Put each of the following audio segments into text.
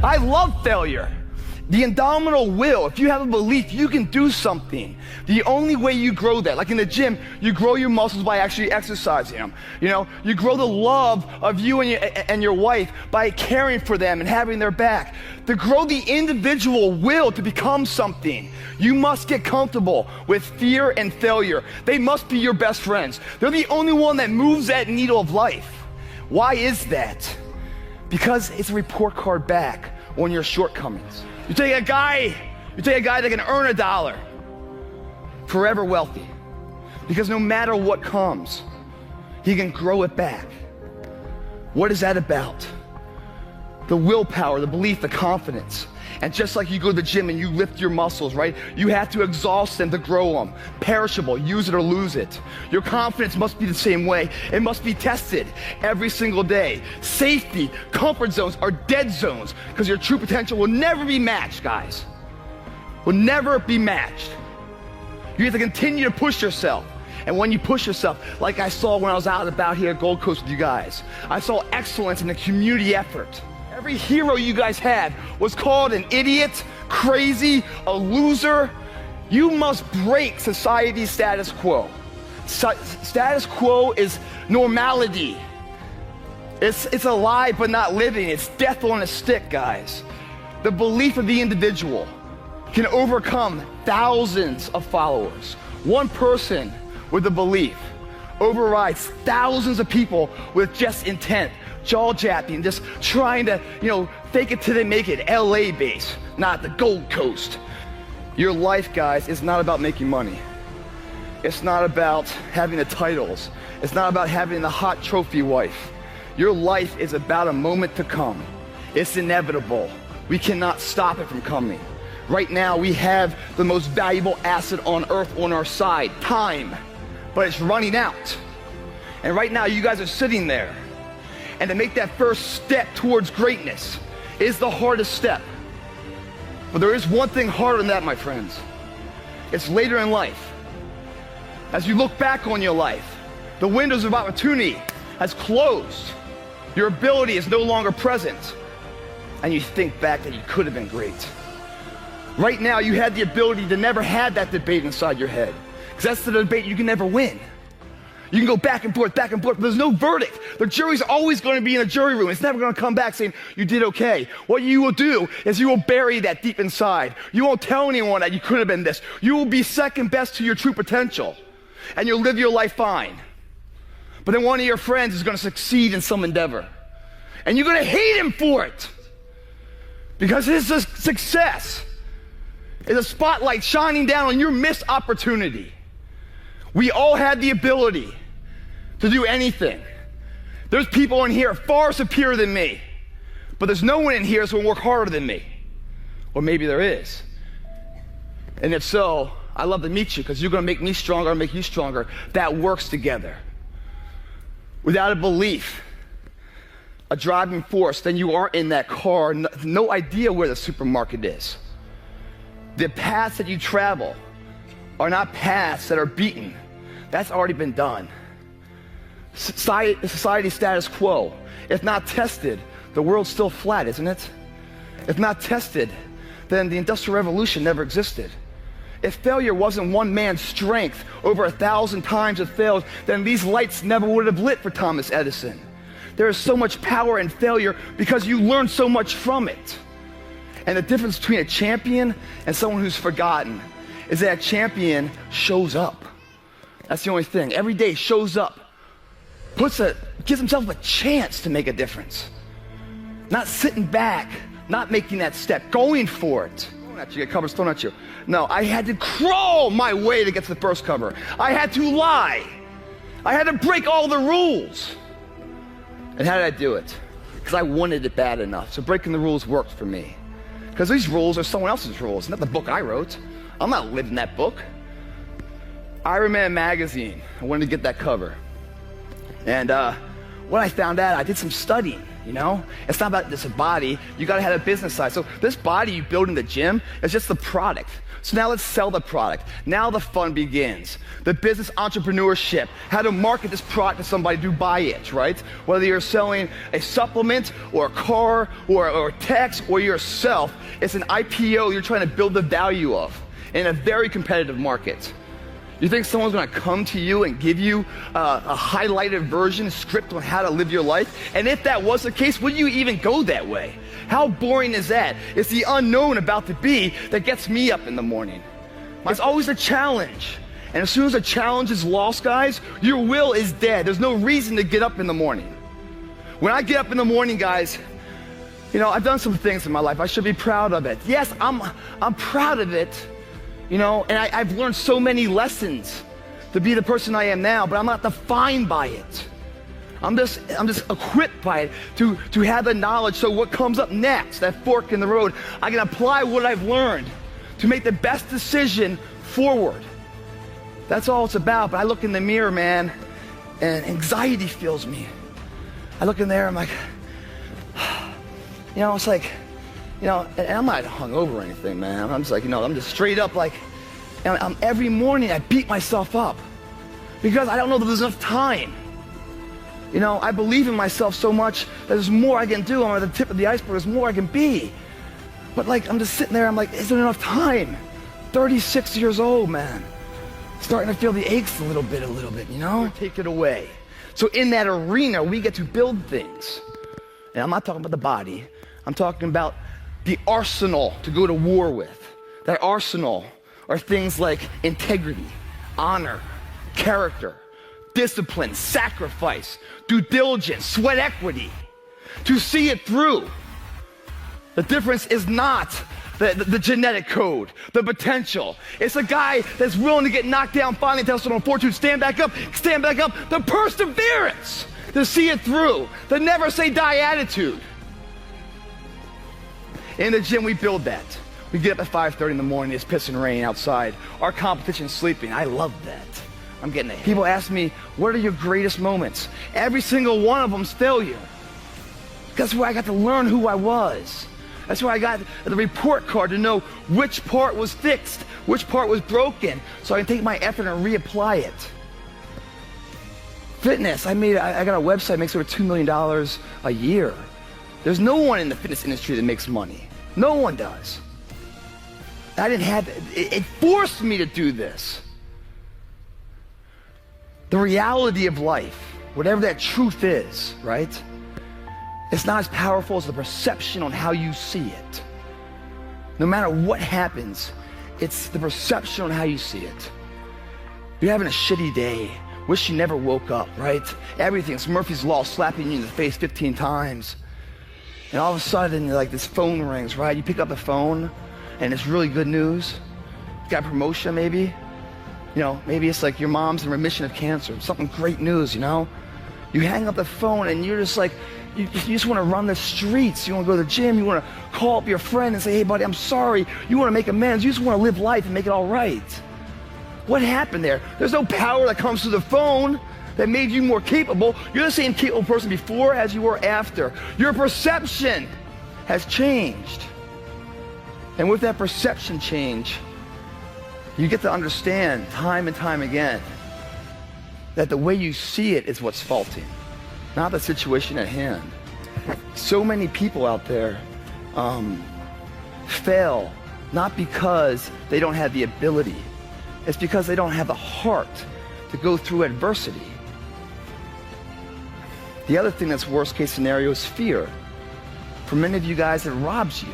I love failure. The indomitable will, if you have a belief you can do something, the only way you grow that, like in the gym, you grow your muscles by actually exercising them. You know, you grow the love of you and your wife by caring for them and having their back. To grow the individual will to become something, you must get comfortable with fear and failure. They must be your best friends. They're the only one that moves that needle of life. Why is that? Because it's a report card back on your shortcomings. You take a guy that can earn $1, forever wealthy, because no matter what comes, he can grow it back. What is that about? The willpower, the belief, the confidence. And just like you go to the gym and you lift your muscles, right? You have to exhaust them to grow them. Perishable, use it or lose it. Your confidence must be the same way. It must be tested every single day. Safety, comfort zones are dead zones because your true potential will never be matched, guys. Will never be matched. You have to continue to push yourself. And when you push yourself, like I saw when I was out and about here at Gold Coast with you guys, I saw excellence in the community effort. Every hero you guys had was called an idiot, crazy, a loser. You must break society's status quo. Status quo is normality. It's alive but not living. It's death on a stick, guys. The belief of the individual can overcome thousands of followers. One person with a belief overrides thousands of people with just intent. Jaw-japping, just trying to, fake it till they make it. LA base, not the Gold Coast. Your life, guys, is not about making money. It's not about having the titles. It's not about having the hot trophy wife. Your life is about a moment to come. It's inevitable. We cannot stop it from coming. Right now, we have the most valuable asset on earth on our side, time, but it's running out. And right now, you guys are sitting there. And to make that first step towards greatness is the hardest step. But there is one thing harder than that, my friends. It's later in life. As you look back on your life, the windows of opportunity has closed. Your ability is no longer present. And you think back that you could have been great. Right now, you had the ability to never have that debate inside your head. Because that's the debate you can never win. You can go back and forth, but there's no verdict. The jury's always going to be in the jury room. It's never going to come back saying, you did okay. What you will do is you will bury that deep inside. You won't tell anyone that you could have been this. You will be second best to your true potential. And you'll live your life fine. But then one of your friends is going to succeed in some endeavor. And you're going to hate him for it. Because his success is a spotlight shining down on your missed opportunity. We all had the ability to do anything. There's people in here far superior than me, but there's no one in here that's going to work harder than me. Or maybe there is. And if so, I'd love to meet you because you're going to make me stronger, I'll make you stronger. That works together. Without a belief, a driving force, then you are in that car, no idea where the supermarket is. The paths that you travel are not paths that are beaten. That's already been done. Society's status quo, if not tested, the world's still flat, isn't it? If not tested, then the Industrial Revolution never existed. If failure wasn't one man's strength over 1,000 times it failed, then these lights never would have lit for Thomas Edison. There is so much power in failure because you learn so much from it. And the difference between a champion and someone who's forgotten is that a champion shows up. That's the only thing. Every day shows up, gives himself a chance to make a difference. Not sitting back, not making that step, going for it. Thrown at you, get covers thrown at you. No, I had to crawl my way to get to the first cover. I had to lie. I had to break all the rules. And how did I do it? Because I wanted it bad enough. So breaking the rules worked for me. Because these rules are someone else's rules, not the book I wrote. I'm not living that book. Iron Man magazine, I wanted to get that cover. And what I found out, I did some studying. you know? It's not about just a body, you gotta have a business side. So this body you build in the gym is just the product. So now let's sell the product. Now the fun begins. The business entrepreneurship, how to market this product to somebody to buy it, right? Whether you're selling a supplement or a car or text or yourself, it's an IPO you're trying to build the value of in a very competitive market. You think someone's gonna come to you and give you a highlighted version, script on how to live your life? And if that was the case, would you even go that way? How boring is that? It's the unknown about to be that gets me up in the morning. It's always a challenge. And as soon as a challenge is lost, guys, your will is dead. There's no reason to get up in the morning. When I get up in the morning, guys, you know, I've done some things in my life. I should be proud of it. Yes, I'm proud of it. You know, and I've learned so many lessons to be the person I am now, but I'm not defined by it. I'm just equipped by it to have the knowledge, so what comes up next, that fork in the road, I can apply what I've learned to make the best decision forward. That's all it's about. But I look in the mirror, man, and anxiety fills me. I look in there, I'm like, you know, it's like, you know, and I'm not hungover or anything, man. I'm just like, you know, I'm just straight up like, and every morning I beat myself up because I don't know that there's enough time. You know, I believe in myself so much that there's more I can do. I'm at the tip of the iceberg, there's more I can be. But like, I'm just sitting there, I'm like, is there enough time? 36 years old, man. Starting to feel the aches a little bit, you know? Take it away. So in that arena, we get to build things. And I'm not talking about the body. I'm talking about the arsenal to go to war with. That arsenal are things like integrity, honor, character, discipline, sacrifice, due diligence, sweat equity, to see it through. The difference is not the genetic code, the potential. It's a guy that's willing to get knocked down, finally tested on fortune, stand back up, the perseverance to see it through, the never say die attitude. In the gym, we build that. We get up at 5:30 in the morning, it's pissing rain outside. Our competition's sleeping. I love that. I'm getting it. People ask me, what are your greatest moments? Every single one of them's failure. That's where I got to learn who I was. That's where I got the report card to know which part was fixed, which part was broken, so I can take my effort and reapply it. Fitness, I got a website that makes over $2 million a year. There's no one in the fitness industry that makes money. No one does. I didn't have it forced me to do this. The reality of life, whatever that truth is, right? It's not as powerful as the perception on how you see it. No matter what happens, it's the perception on how you see it. You're having a shitty day, wish you never woke up, right? Everything's Murphy's Law, slapping you in the face 15 times. And all of a sudden, like, this phone rings, right? You pick up the phone, and it's really good news. You got a promotion, maybe. You know, maybe it's like your mom's in remission of cancer. Something great news, you know? You hang up the phone, and you're just like, you just want to run the streets. You want to go to the gym. You want to call up your friend and say, hey, buddy, I'm sorry. You want to make amends. You just want to live life and make it all right. What happened there? There's no power that comes through the phone that made you more capable. You're the same capable person before as you were after. Your perception has changed. And with that perception change, you get to understand time and time again that the way you see it is what's faulty, not the situation at hand. So many people out there fail not because they don't have the ability. It's because they don't have the heart to go through adversity. The other thing that's worst case scenario is fear. For many of you guys, it robs you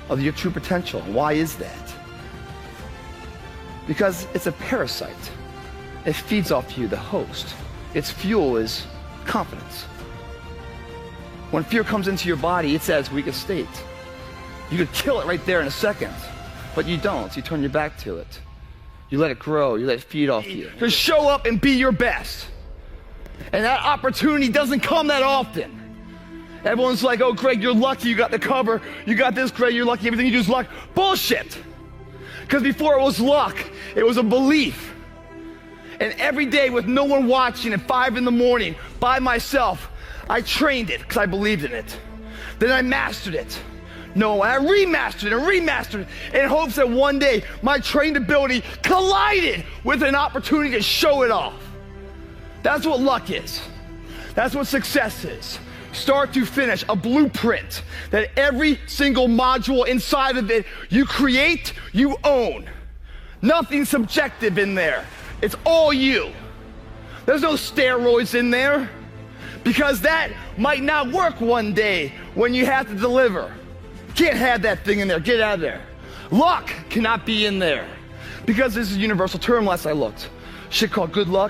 of your true potential. Why is that? Because it's a parasite. It feeds off you, the host. Its fuel is confidence. When fear comes into your body, it's at its weakest state. You could kill it right there in a second, but you don't. You turn your back to it. You let it grow. You let it feed off you. Just show up and be your best. And that opportunity doesn't come that often. Everyone's like, oh, Greg, you're lucky you got the cover. You got this, Greg, you're lucky. Everything you do is luck. Bullshit. Because before it was luck, it was a belief. And every day with no one watching at 5 in the morning by myself, I trained it because I believed in it. Then I mastered it. No, I remastered it in hopes that one day my trained ability collided with an opportunity to show it off. That's what luck is. That's what success is. Start to finish, a blueprint that every single module inside of it you create, you own. Nothing subjective in there. It's all you. There's no steroids in there, because that might not work one day when you have to deliver. Can't have that thing in there. Get out of there. Luck cannot be in there, because this is a universal term last I looked. Shit called good luck